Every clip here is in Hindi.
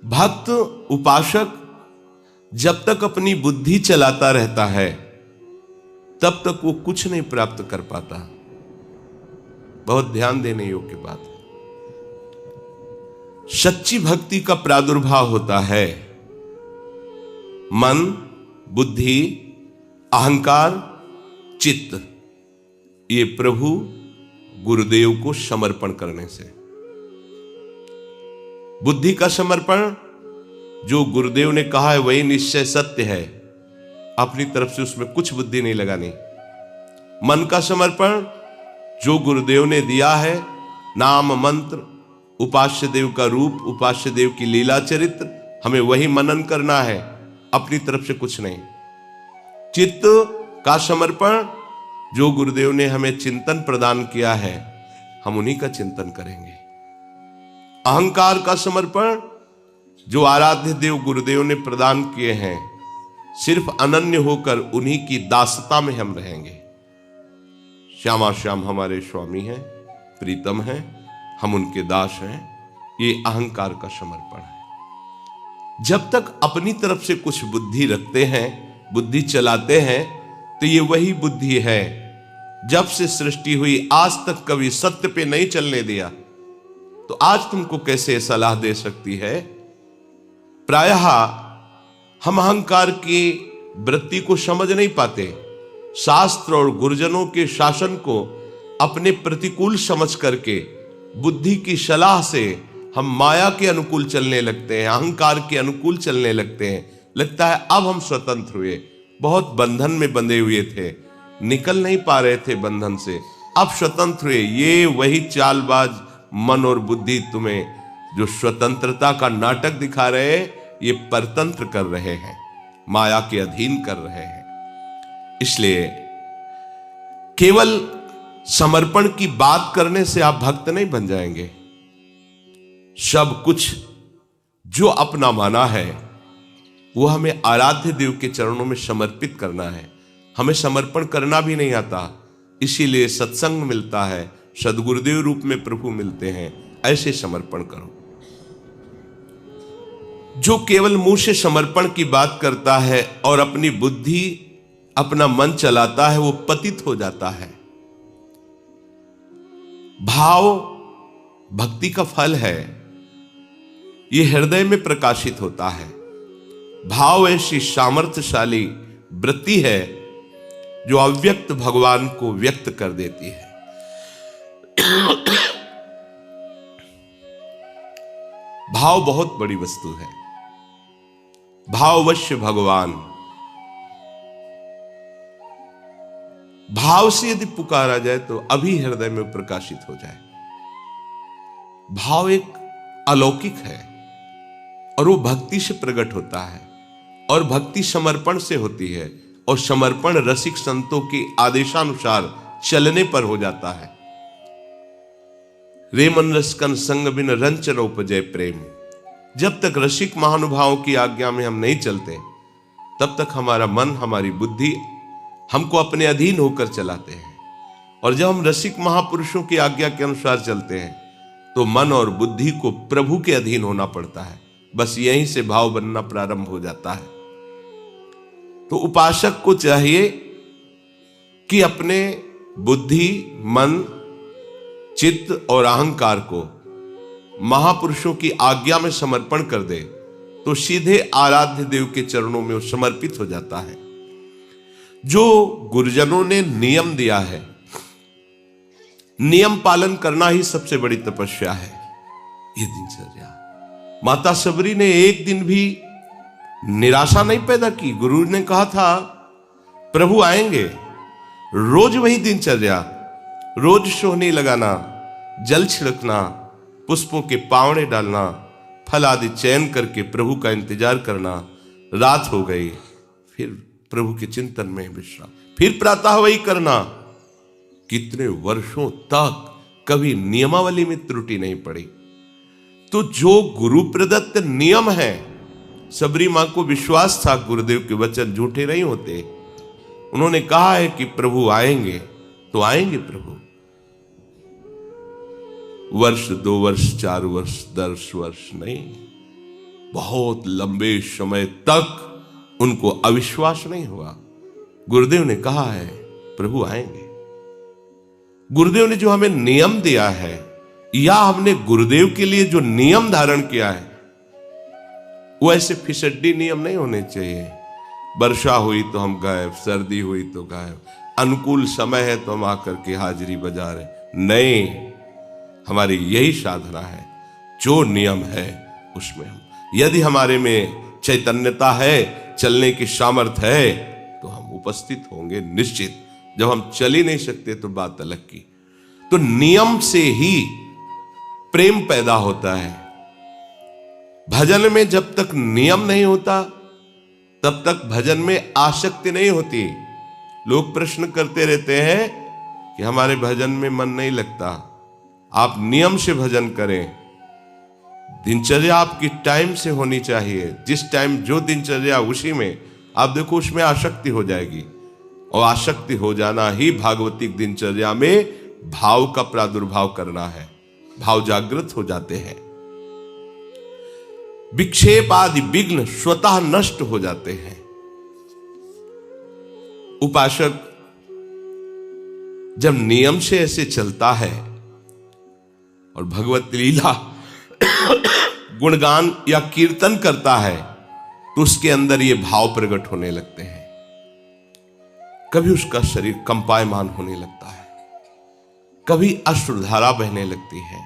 भक्त उपासक जब तक अपनी बुद्धि चलाता रहता है तब तक वो कुछ नहीं प्राप्त कर पाता। बहुत ध्यान देने योग्य बात है। सच्ची भक्ति का प्रादुर्भाव होता है मन, बुद्धि, अहंकार, चित्त, ये प्रभु गुरुदेव को समर्पण करने से। बुद्धि का समर्पण जो गुरुदेव ने कहा है वही निश्चय सत्य है, अपनी तरफ से उसमें कुछ बुद्धि नहीं लगानी। मन का समर्पण जो गुरुदेव ने दिया है, नाम मंत्र, उपास्य देव का रूप, उपास्य देव की लीला चरित्र, हमें वही मनन करना है, अपनी तरफ से कुछ नहीं। चित्त का समर्पण जो गुरुदेव ने हमें चिंतन प्रदान किया है, हम उन्हीं का चिंतन करेंगे। अहंकार का समर्पण जो आराध्य देव गुरुदेव ने प्रदान किए हैं, सिर्फ अनन्य होकर उन्हीं की दासता में हम रहेंगे। श्यामा श्याम हमारे स्वामी हैं, प्रीतम हैं, हम उनके दास हैं, ये अहंकार का समर्पण है। जब तक अपनी तरफ से कुछ बुद्धि रखते हैं, बुद्धि चलाते हैं, तो ये वही बुद्धि है। जब से सृष्टि हुई आज तक कभी सत्य पे नहीं चलने दिया, तो आज तुमको कैसे सलाह दे सकती है? प्रायः हम अहंकार की वृत्ति को समझ नहीं पाते। शास्त्र और गुरुजनों के शासन को अपने प्रतिकूल समझ करके बुद्धि की सलाह से हम माया के अनुकूल चलने लगते हैं, अहंकार के अनुकूल चलने लगते हैं। लगता है अब हम स्वतंत्र हुए। बहुत बंधन में बंधे हुए थे, निकल नहीं पा रहे थे बंधन से, अब स्वतंत्र हुए। ये वही चालबाज मन और बुद्धि तुम्हें जो स्वतंत्रता का नाटक दिखा रहे हैं, ये परतंत्र कर रहे हैं, माया के अधीन कर रहे हैं। इसलिए केवल समर्पण की बात करने से आप भक्त नहीं बन जाएंगे। सब कुछ जो अपना माना है वो हमें आराध्य देव के चरणों में समर्पित करना है। हमें समर्पण करना भी नहीं आता, इसीलिए सत्संग मिलता है, सदगुरुदेव रूप में प्रभु मिलते हैं। ऐसे समर्पण करो। जो केवल मुंह से समर्पण की बात करता है और अपनी बुद्धि, अपना मन चलाता है, वो पतित हो जाता है। भाव भक्ति का फल है, ये हृदय में प्रकाशित होता है। भाव ऐसी सामर्थ्यशाली वृत्ति है जो अव्यक्त भगवान को व्यक्त कर देती है। भाव बहुत बड़ी वस्तु है। भाववश्य भगवान। भाव से यदि पुकारा जाए तो अभी हृदय में प्रकाशित हो जाए। भाव एक अलौकिक है और वो भक्ति से प्रकट होता है, और भक्ति समर्पण से होती है, और समर्पण रसिक संतों के आदेशानुसार चलने पर हो जाता है। रे मन रसकन संग बिन रंचन उपजय प्रेम। जब तक रसिक महानुभावों की आज्ञा में हम नहीं चलते, तब तक हमारा मन, हमारी बुद्धि हमको अपने अधीन होकर चलाते हैं। और जब हम रसिक महापुरुषों की आज्ञा के अनुसार चलते हैं, तो मन और बुद्धि को प्रभु के अधीन होना पड़ता है। बस यहीं से भाव बनना प्रारंभ हो जाता है। तो उपासक को चाहिए कि अपने बुद्धि, मन, चित्त और अहंकार को महापुरुषों की आज्ञा में समर्पण कर दे, तो सीधे आराध्य देव के चरणों में वो समर्पित हो जाता है। जो गुरुजनों ने नियम दिया है, नियम पालन करना ही सबसे बड़ी तपस्या है। ये दिनचर्या, माता सबरी ने एक दिन भी निराशा नहीं पैदा की। गुरु ने कहा था प्रभु आएंगे, रोज वही दिनचर्या, रोज सोहनी लगाना, जल छिड़कना, पुष्पों के पावड़े डालना, फल आदि चयन करके प्रभु का इंतजार करना। रात हो गई, फिर प्रभु के चिंतन में विश्राम, फिर प्रातः वही करना। कितने वर्षों तक कभी नियमावली में त्रुटि नहीं पड़ी। तो जो गुरु प्रदत्त नियम है, सबरी मां को विश्वास था गुरुदेव के वचन झूठे नहीं होते। उन्होंने कहा है कि प्रभु आएंगे, तो आएंगे प्रभु। वर्ष, 2 वर्ष, 4 वर्ष, 10 वर्ष नहीं, बहुत लंबे समय तक उनको अविश्वास नहीं हुआ। गुरुदेव ने कहा है प्रभु आएंगे। गुरुदेव ने जो हमें नियम दिया है, या हमने गुरुदेव के लिए जो नियम धारण किया है, वो ऐसे फिसड्डी नियम नहीं होने चाहिए। वर्षा हुई तो हम गायब, सर्दी हुई तो गायब, अनुकूल समय है तो हम आकर के हाजिरी बजा रहे। नहीं, हमारी यही साधना है, जो नियम है उसमें हम, यदि हमारे में चैतन्यता है, चलने की सामर्थ्य है, तो हम उपस्थित होंगे निश्चित। जब हम चल ही नहीं सकते तो बात अलग की। तो नियम से ही प्रेम पैदा होता है। भजन में जब तक नियम नहीं होता तब तक भजन में आसक्ति नहीं होती। लोग प्रश्न करते रहते हैं कि हमारे भजन में मन नहीं लगता। आप नियम से भजन करें, दिनचर्या आपकी टाइम से होनी चाहिए। जिस टाइम जो दिनचर्या उसी में आप देखो, उसमें आसक्ति हो जाएगी, और आसक्ति हो जाना ही भागवतिक दिनचर्या में भाव का प्रादुर्भाव करना है। भाव जागृत हो जाते हैं, विक्षेप आदि विघ्न स्वतः नष्ट हो जाते हैं। उपासक जब नियम से ऐसे चलता है और भगवत लीला गुणगान या कीर्तन करता है, तो उसके अंदर ये भाव प्रकट होने लगते हैं। कभी उसका शरीर कंपायमान होने लगता है, कभी अश्रुधारा बहने लगती है,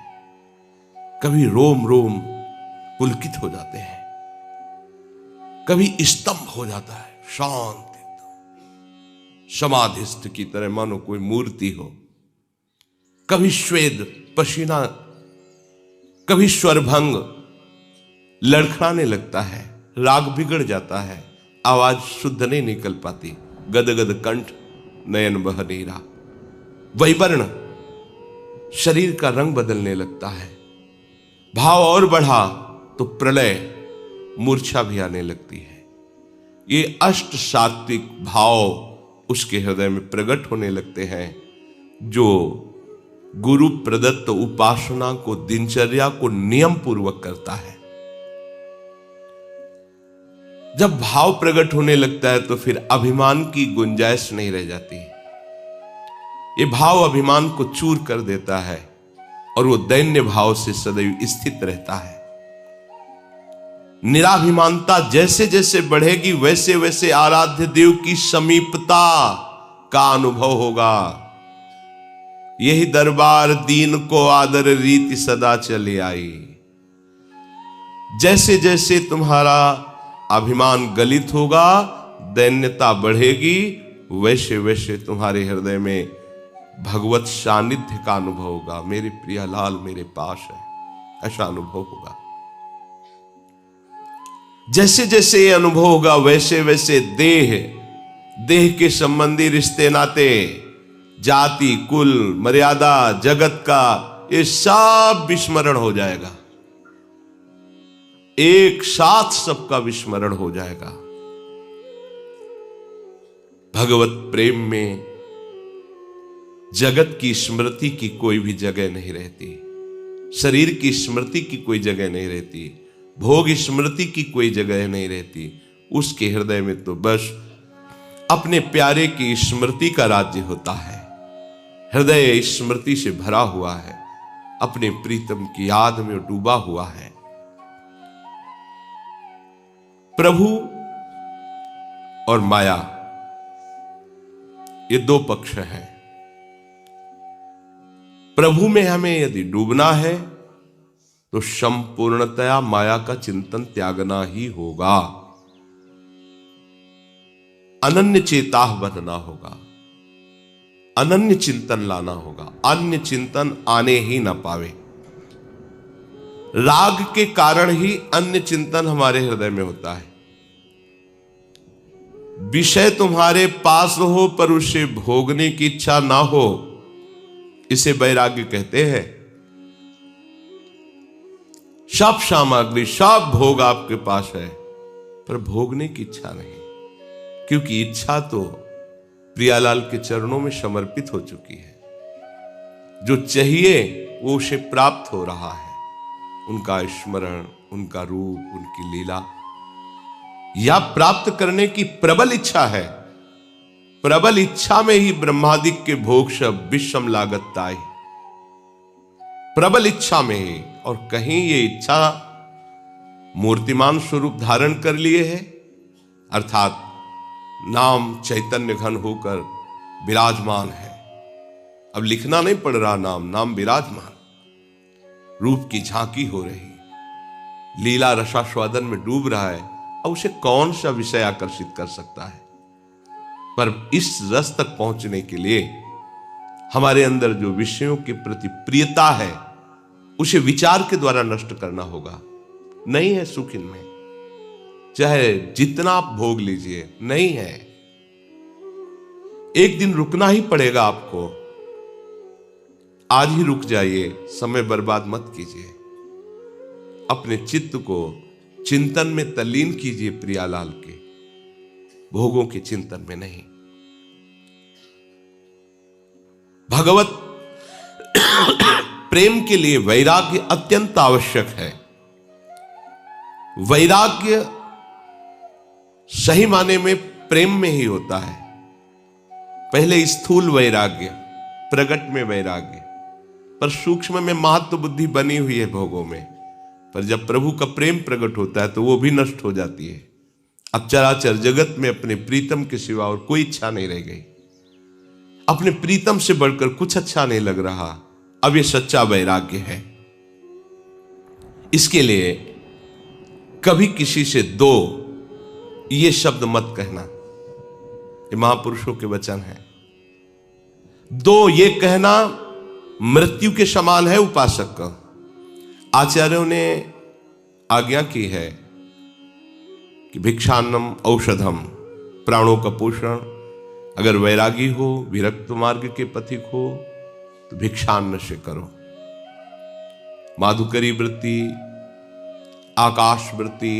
कभी रोम रोम पुलकित हो जाते हैं, कभी स्तंभ हो जाता है, शांत एकदम समाधिस्थ की तरह मानो कोई मूर्ति हो। कभी श्वेद पसीना, कभी स्वरभंग लड़खड़ाने लगता है, राग बिगड़ जाता है, आवाज शुद्ध नहीं निकल पाती, गदगद कंठ, नयन बह नीरा, वैवर्ण, शरीर का रंग बदलने लगता है। भाव और बढ़ा तो प्रलय, मूर्छा भी आने लगती है। ये अष्ट सात्विक भाव उसके हृदय में प्रकट होने लगते हैं, जो गुरु प्रदत्त उपासना को, दिनचर्या को नियम पूर्वक करता है। जब भाव प्रकट होने लगता है तो फिर अभिमान की गुंजाइश नहीं रह जाती। ये भाव अभिमान को चूर कर देता है और वो दैन्य भाव से सदैव स्थित रहता है। निराभिमानता जैसे जैसे बढ़ेगी वैसे वैसे आराध्य देव की समीपता का अनुभव होगा। यही दरबार दीन को आदर रीति सदा चली आई। जैसे जैसे तुम्हारा अभिमान गलित होगा, दैन्यता बढ़ेगी, वैसे वैसे तुम्हारे हृदय में भगवत सानिध्य का अनुभव होगा। मेरे प्रिय लाल मेरे पास है, ऐसा अनुभव होगा। जैसे जैसे ये अनुभव होगा वैसे वैसे देह के संबंधी रिश्ते नाते, जाति, कुल, मर्यादा, जगत का, ये सब विस्मरण हो जाएगा। एक साथ सबका विस्मरण हो जाएगा। भगवत प्रेम में जगत की स्मृति की कोई भी जगह नहीं रहती, शरीर की स्मृति की कोई जगह नहीं रहती, भोग स्मृति की कोई जगह नहीं रहती। उसके हृदय में तो बस अपने प्यारे की स्मृति का राज्य होता है। हृदय स्मृति से भरा हुआ है, अपने प्रीतम की याद में डूबा हुआ है। प्रभु और माया, ये दो पक्ष हैं। प्रभु में हमें यदि डूबना है तो संपूर्णतया माया का चिंतन त्यागना ही होगा, अनन्य चेताह बनना होगा, अनन्य चिंतन लाना होगा। अन्य चिंतन आने ही ना पावे। राग के कारण ही अन्य चिंतन हमारे हृदय में होता है। विषय तुम्हारे पास हो पर उसे भोगने की इच्छा ना हो, इसे वैराग्य कहते हैं। सब सामग्री, सब भोग आपके पास है पर भोगने की इच्छा नहीं, क्योंकि इच्छा तो प्रियालाल के चरणों में समर्पित हो चुकी है। जो चाहिए वो उसे प्राप्त हो रहा है। उनका स्मरण, उनका रूप, उनकी लीला, या प्राप्त करने की प्रबल इच्छा है। प्रबल इच्छा में ही ब्रह्मादिक के भोग सब विषम लागत ताई, प्रबल इच्छा में ही। और कहीं ये इच्छा मूर्तिमान स्वरूप धारण कर लिए है, अर्थात नाम चैतन्य घन होकर विराजमान है। अब लिखना नहीं पड़ रहा, नाम विराजमान, रूप की झांकी हो रही, लीला रसास्वादन में डूब रहा है। अब उसे कौन सा विषय आकर्षित कर सकता है? पर इस रस तक पहुंचने के लिए हमारे अंदर जो विषयों के प्रति प्रियता है उसे विचार के द्वारा नष्ट करना होगा। नहीं है सुख इनमें, चाहे जितना आप भोग लीजिए, नहीं है। एक दिन रुकना ही पड़ेगा आपको। आज ही रुक जाइए, समय बर्बाद मत कीजिए। अपने चित्त को चिंतन में तल्लीन कीजिए, प्रियालाल के भोगों के चिंतन में नहीं। भगवत प्रेम के लिए वैराग्य अत्यंत आवश्यक है। वैराग्य सही माने में प्रेम में ही होता है। पहले स्थूल वैराग्य, प्रगट में वैराग्य, पर सूक्ष्म में महत्व बुद्धि बनी हुई है भोगों में। पर जब प्रभु का प्रेम प्रकट होता है तो वो भी नष्ट हो जाती है। अब चराचर जगत में अपने प्रीतम के सिवा और कोई इच्छा नहीं रह गई। अपने प्रीतम से बढ़कर कुछ अच्छा नहीं लग रहा। अब ये सच्चा वैराग्य है। इसके लिए कभी किसी से दो ये शब्द मत कहना। ये महापुरुषों के वचन हैं। दो ये कहना मृत्यु के समान है उपासक का। आचार्यों ने आज्ञा की है कि भिक्षान्नम औषधम, प्राणों का पोषण। अगर वैरागी हो, विरक्त मार्ग के पथिक हो तो भिक्षान्न से करो। माधुकरी वृत्ति, आकाश वृत्ति,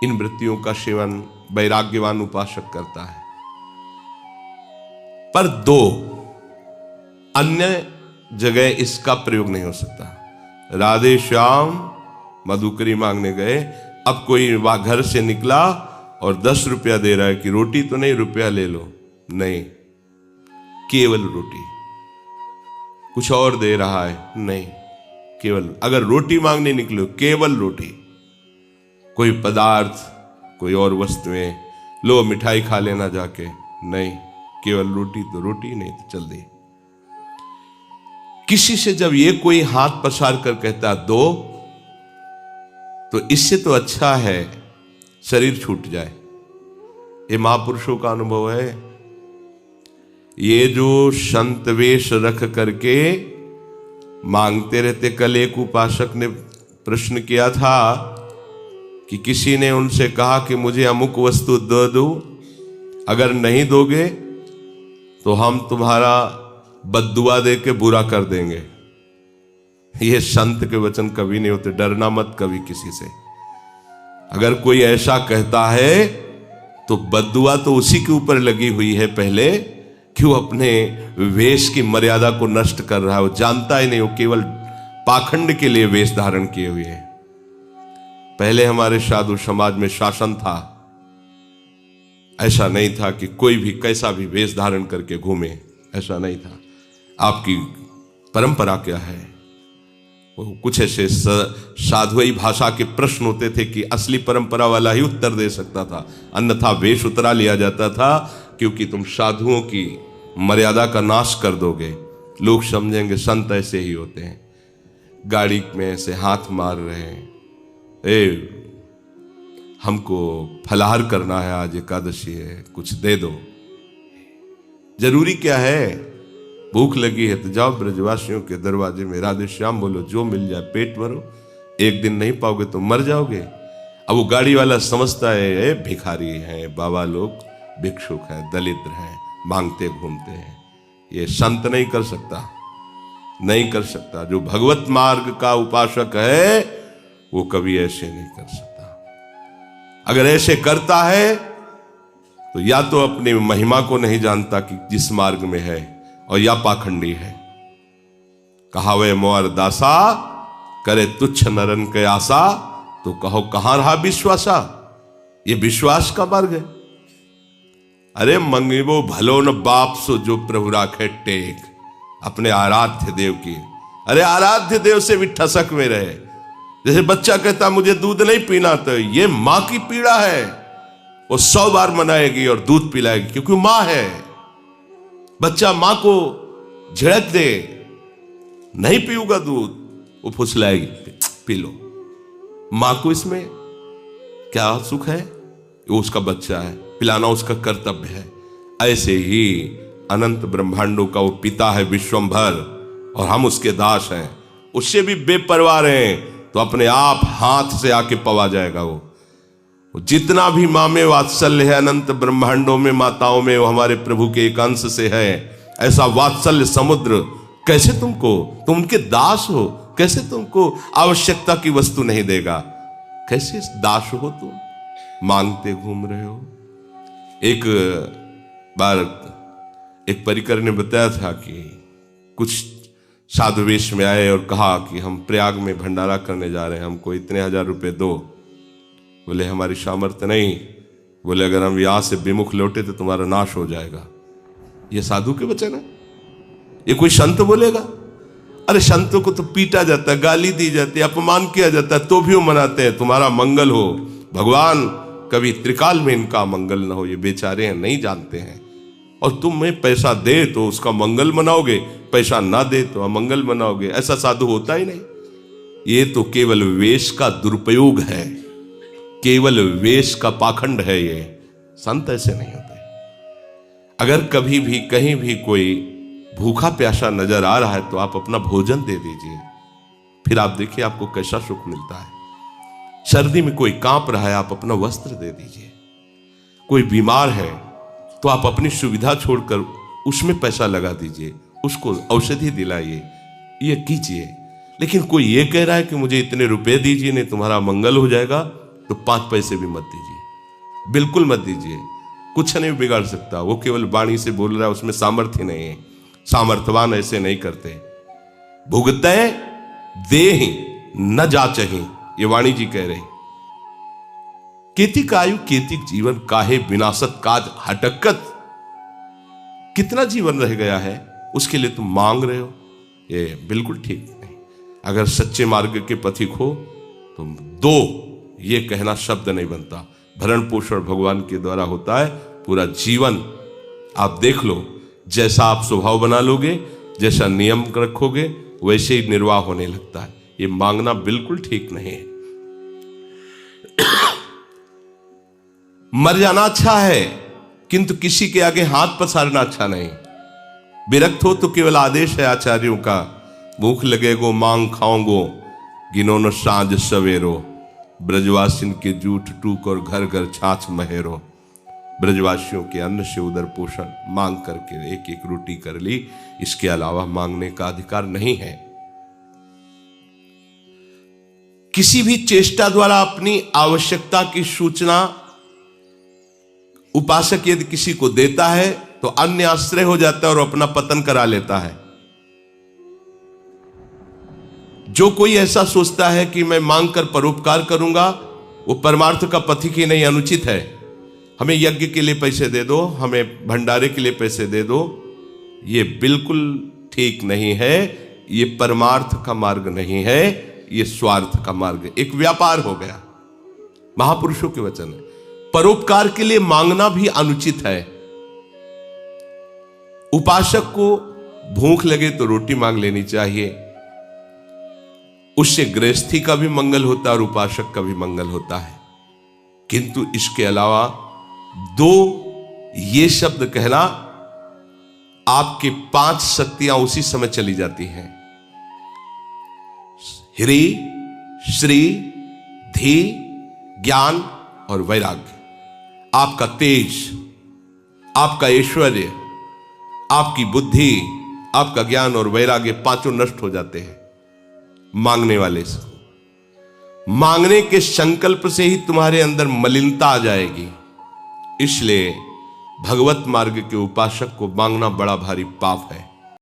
इन वृत्तियों का सेवन वैराग्यवान उपासक करता है। पर दो अन्य जगह इसका प्रयोग नहीं हो सकता। राधे श्याम मधुकरी मांगने गए, अब कोई वहां घर से निकला और 10 रुपया दे रहा है कि रोटी तो नहीं, रुपया ले लो, नहीं, केवल रोटी। कुछ और दे रहा है, नहीं, केवल। अगर रोटी मांगने निकलो, केवल रोटी। कोई पदार्थ, कोई और वस्तुएं, लो मिठाई खा लेना जाके, नहीं, केवल रोटी तो रोटी, नहीं तो चल दे। किसी से जब ये कोई हाथ पसार कर कहता दो, तो इससे तो अच्छा है शरीर छूट जाए। ये महापुरुषों का अनुभव है। ये जो संत वेश रख करके मांगते रहते। कल एक उपासक ने प्रश्न किया था कि किसी ने उनसे कहा कि मुझे अमुक वस्तु दे दो, अगर नहीं दोगे तो हम तुम्हारा बद्दुआ दे के बुरा कर देंगे। ये संत के वचन कभी नहीं होते। डरना मत कभी किसी से। अगर कोई ऐसा कहता है तो बद्दुआ तो उसी के ऊपर लगी हुई है पहले, कि वो अपने वेश की मर्यादा को नष्ट कर रहा है। वो जानता ही नहीं, वो केवल पाखंड के लिए वेश धारण किए हुए है। पहले हमारे साधु समाज में शासन था। ऐसा नहीं था कि कोई भी कैसा भी वेश धारण करके घूमे, ऐसा नहीं था। आपकी परंपरा क्या है? वो कुछ ऐसे साधुई भाषा के प्रश्न होते थे कि असली परंपरा वाला ही उत्तर दे सकता था, अन्यथा वेश उतरा लिया जाता था। क्योंकि तुम साधुओं की मर्यादा का नाश कर दोगे, लोग समझेंगे संत ऐसे ही होते हैं। गाड़ी में ऐसे हाथ मार रहे हैं, हमको फलाहार करना है, आज एकादशी है, कुछ दे दो। जरूरी क्या है? भूख लगी है तो जाओ ब्रजवासियों के दरवाजे में राधे श्याम बोलो, जो मिल जाए पेट भरो। एक दिन नहीं पाओगे तो मर जाओगे। अब वो गाड़ी वाला समझता है भिखारी हैं, बाबा लोग भिक्षुक हैं, दलित हैं, मांगते घूमते हैं। ये संत नहीं कर सकता, नहीं कर सकता। जो भगवत मार्ग का उपासक है वो कभी ऐसे नहीं कर सकता। अगर ऐसे करता है तो या तो अपनी महिमा को नहीं जानता कि जिस मार्ग में है, और या पाखंडी है। कहावे मोर दासा करे तुच्छ नरन के आशा, तो कहो कहां रहा विश्वासा। ये विश्वास का मार्ग है। अरे मंगिबो भलो न बाप सो जो प्रभु राखे टेक, अपने आराध्य देव की। अरे आराध्य देव से भी ठसक में रहे। जैसे बच्चा कहता मुझे दूध नहीं पीना, तो ये मां की पीड़ा है। वो 100 बार मनाएगी और दूध पिलाएगी, क्योंकि मां है। बच्चा मां को झिड़क दे, नहीं पीऊंगा दूध, वो फुसलाएगी, पी लो। मां को इसमें क्या सुख है? वो उसका बच्चा है, पिलाना उसका कर्तव्य है। ऐसे ही अनंत ब्रह्मांडों का वो पिता है विश्वंभर, और हम उसके दास हैं। उससे भी बेपरवाह हैं तो अपने आप हाथ से आके पवा जाएगा। वो जितना भी माँ में वात्सल्य है अनंत ब्रह्मांडों में, माताओं में, वो हमारे प्रभु के एक अंश से है। ऐसा वात्सल्य समुद्र कैसे तुम उनके दास हो, कैसे तुमको आवश्यकता की वस्तु नहीं देगा? कैसे दास हो तुम, मांगते घूम रहे हो। एक बार एक परिकर ने बताया था कि कुछ साधु वेश में आए और कहा कि हम प्रयाग में भंडारा करने जा रहे हैं, हमको इतने 1000 रुपए दो। बोले हमारी सामर्थ्य नहीं। बोले अगर हम यहां से विमुख लौटे तो तुम्हारा नाश हो जाएगा। ये साधु के वचन है? ये कोई संत बोलेगा? अरे संतों को तो पीटा जाता है, गाली दी जाती है, अपमान किया जाता है, तो भी वो मनाते हैं तुम्हारा मंगल हो। भगवान कभी त्रिकाल में इनका मंगल ना हो। ये बेचारे हैं, नहीं जानते हैं। और तुम्हें पैसा दे तो उसका मंगल मनाओगे, पैसा ना दे तो अमंगल मनाओगे। ऐसा साधु होता ही नहीं। ये तो केवल वेश का दुरुपयोग है, केवल वेश का पाखंड है। ये संत ऐसे नहीं होते। अगर कभी भी कहीं भी कोई भूखा प्यासा नजर आ रहा है तो आप अपना भोजन दे दीजिए, फिर आप देखिए आपको कैसा सुख मिलता है। सर्दी में कोई कांप रहा है, आप अपना वस्त्र दे दीजिए। कोई बीमार है तो आप अपनी सुविधा छोड़कर उसमें पैसा लगा दीजिए, उसको औषधि दिलाइए, ये कीजिए। लेकिन कोई ये कह रहा है कि मुझे इतने रुपए दीजिए नहीं तुम्हारा मंगल हो जाएगा, तो 5 पैसे भी मत दीजिए, बिल्कुल मत दीजिए। कुछ नहीं बिगाड़ सकता। वो केवल वाणी से बोल रहा है, उसमें सामर्थ्य नहीं है। सामर्थ्यवान ऐसे नहीं करते। भुगते देहि न जाचहि, ये वाणी जी कह रहे। केतिक आयु केतिक जीवन, काहे विनाशत काज हटकत। कितना जीवन रह गया है, उसके लिए तुम मांग रहे हो, ये बिल्कुल ठीक नहीं। अगर सच्चे मार्ग के पथिक हो तो 2 ये कहना शब्द नहीं बनता। भरण पोषण भगवान के द्वारा होता है। पूरा जीवन आप देख लो, जैसा आप स्वभाव बना लोगे, जैसा नियम रखोगे, वैसे ही निर्वाह होने लगता है। ये मांगना बिल्कुल ठीक नहीं है। मर जाना अच्छा है, किंतु किसी के आगे हाथ पसारना अच्छा नहीं। विरक्त हो तो केवल आदेश है आचार्यों का, भूख लगेगो मांग खाओगो, गिनो न साँझ सवेरो, ब्रजवासिन के जूठ टूक और घर घर छाछ महेरो। ब्रजवासियों के अन्न से उदर पोषण मांग करके 1-1 रोटी कर ली, इसके अलावा मांगने का अधिकार नहीं है। किसी भी चेष्टा द्वारा अपनी आवश्यकता की सूचना उपासक यदि किसी को देता है तो अन्य आश्रय हो जाता है और अपना पतन करा लेता है। जो कोई ऐसा सोचता है कि मैं मांग कर परोपकार करूंगा, वो परमार्थ का पथिक ही नहीं, अनुचित है। हमें यज्ञ के लिए पैसे दे दो, हमें भंडारे के लिए पैसे दे दो, ये बिल्कुल ठीक नहीं है। ये परमार्थ का मार्ग नहीं है, ये स्वार्थ का मार्ग है। एक व्यापार हो गया। महापुरुषों के वचन है। परोपकार के लिए मांगना भी अनुचित है। उपासक को भूख लगे तो रोटी मांग लेनी चाहिए, उससे गृहस्थी का भी मंगल होता है और उपासक का भी मंगल होता है। किंतु इसके अलावा 2 ये शब्द कहना, आपके 5 शक्तियां उसी समय चली जाती हैं। ह्री, श्री, धी, ज्ञान और वैराग्य। आपका तेज, आपका ऐश्वर्य, आपकी बुद्धि, आपका ज्ञान और वैराग्य, 5 नष्ट हो जाते हैं मांगने वाले से। मांगने के संकल्प से ही तुम्हारे अंदर मलिनता आ जाएगी। इसलिए भगवत मार्ग के उपासक को मांगना बड़ा भारी पाप है।